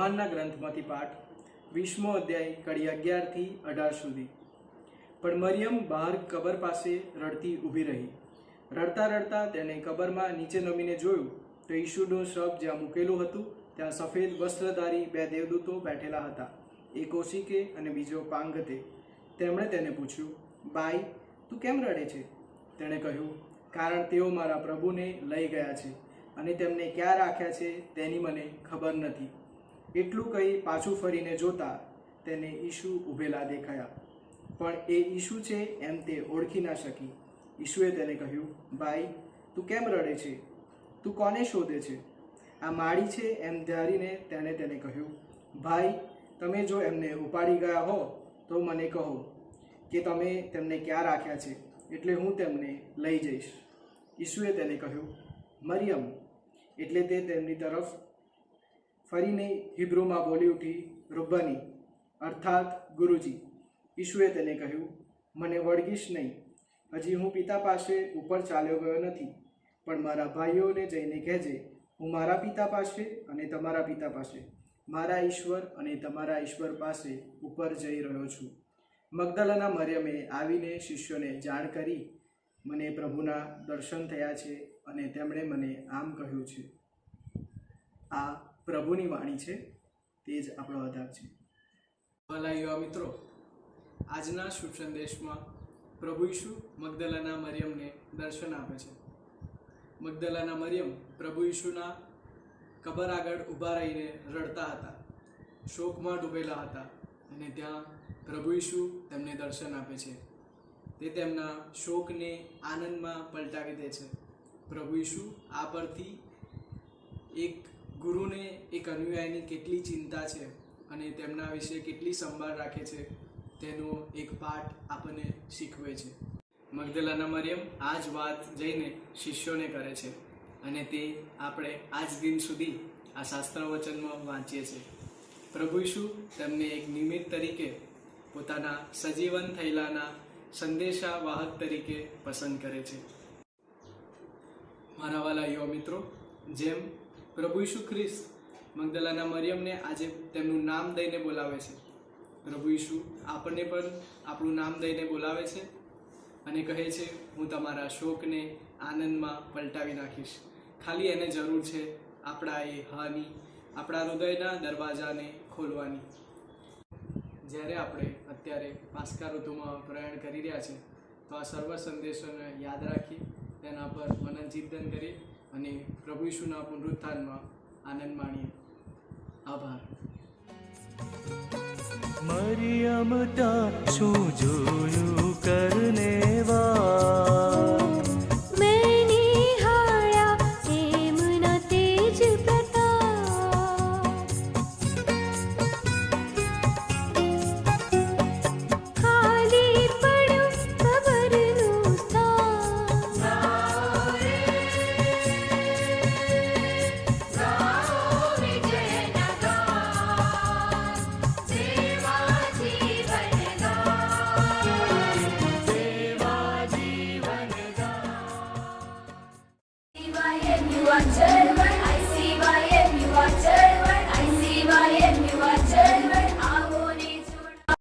યોહાનના ગ્રંથમાંથી પાઠ 20મો અધ્યાય કડી 11 થી 18 સુધી। પણ મરિયમ બહાર કબર પાસે રડતી ઊભી રહી। રડતા રડતા તેણે કબરમાં નીચે નમીને જોયું તો ઈસુનું શબ જ્યાં મૂકેલું હતું ત્યાં સફેદ વસ્ત્રધારી બે દેવદૂતો બેઠેલા હતા, એક ઓશિકે અને બીજો પાંગતે। તેમણે તેને પૂછ્યું, બાઈ, તું કેમ રડે છે? તેણે કહ્યું, કારણ તેઓ મારા પ્રભુને લઈ ગયા છે અને તેમને ક્યાં રાખ્યા છે તેની મને ખબર નથી। એટલું કહી પાછું ફરીને જોતા તેને ઈસુ ઊભેલા દેખાયા, પણ એ ઈસુ છે એમ તે ઓળખી ના શકી। ઈસુએ તેને કહ્યું, ભાઈ, તું કેમ રડે છે? તું કોને શોધે છે? આ માળી છે એમ ધારીને તેણે તેને કહ્યું, ભાઈ, તમે જો એમને ઉપાડી ગયા હો તો મને કહો કે તમે તેમને ક્યાં રાખ્યા છે, એટલે હું તેમને લઈ જઈશ। ઈસુએ તેને કહ્યું, મરિયમ। એટલે તે તેમની તરફ ફરીને હિબ્રુમાં બોલી ઉઠી, રબ્બની, અર્થાત ગુરુજી। ઈસુએ તેને કહ્યું, મને વળગીશ નહીં, હજી હું પિતા પાસે ઉપર ચાલ્યો ગયો નથી, પણ મારા ભાઈઓને જઈને કહેજે, હું મારા પિતા પાસે અને તમારા પિતા પાસે, મારા ઈશ્વર અને તમારા ઈશ્વર પાસે ઉપર જઈ રહ્યો છું। મગદલના મરિયમે આવીને શિષ્યોને જાણ કરી, મને પ્રભુના દર્શન થયા છે અને તેમણે મને આમ કહ્યું છે। આ પ્રભુની વાણી છે, તે જ આપણો આધાર છે। ભલા યુવા મિત્રો, આજના શુભ સંદેશમાં પ્રભુ ઈસુ મગદલના મરિયમને દર્શન આપે છે। મગદલના મરિયમ પ્રભુ ઈસુના કબર આગળ ઊભા રહીને રડતા હતા, શોકમાં ડૂબેલા હતા, અને ત્યાં પ્રભુ ઈસુ તેમને દર્શન આપે છે। તે તેમના શોકને આનંદમાં પલટાવી દે છે। પ્રભુ ઈસુ આ પરથી એક ગુરુને એક અનુયાયીની કેટલી ચિંતા છે અને તેમના વિશે કેટલી સંભાળ રાખે છે તેનો એક પાઠ આપણને શીખવે છે। મગદલના મરિયમ આ જ વાત જઈને શિષ્યોને કરે છે અને તે આપણે આજ દિન સુધી આ શાસ્ત્ર વચનમાં વાંચીએ છીએ। પ્રભુ ઈસુ તેમને એક નિમિત્ત તરીકે, પોતાના સજીવન થયેલાના સંદેશા વાહક તરીકે પસંદ કરે છે। મારા વાલા યુવા મિત્રો, જેમ પ્રભુ ઈસુ ખ્રિસ્ત મગદલના મરિયમને આજે તેમનું નામ દઈને બોલાવે છે, પ્રભુ ઈસુ આપણને પણ આપણું નામ દઈને બોલાવે છે અને કહે છે, હું તમારા શોકને આનંદમાં પલટાવી નાખીશ। ખાલી એને જરૂર છે આપણા એ હાની, આપણા હૃદયના દરવાજાને ખોલવાની। જ્યારે આપણે અત્યારે પાસ્કા ઋતુમાં પ્રયાણ કરી રહ્યા છે તો આ સર્વ સંદેશોને યાદ રાખી તેના પર મનન ચિંતન કરીએ અને પ્રભુ ઈસુના પુનરુત્થાનમાં આનંદ માણીએ। આભાર। મરિયમ તા શું જોયું કરને વા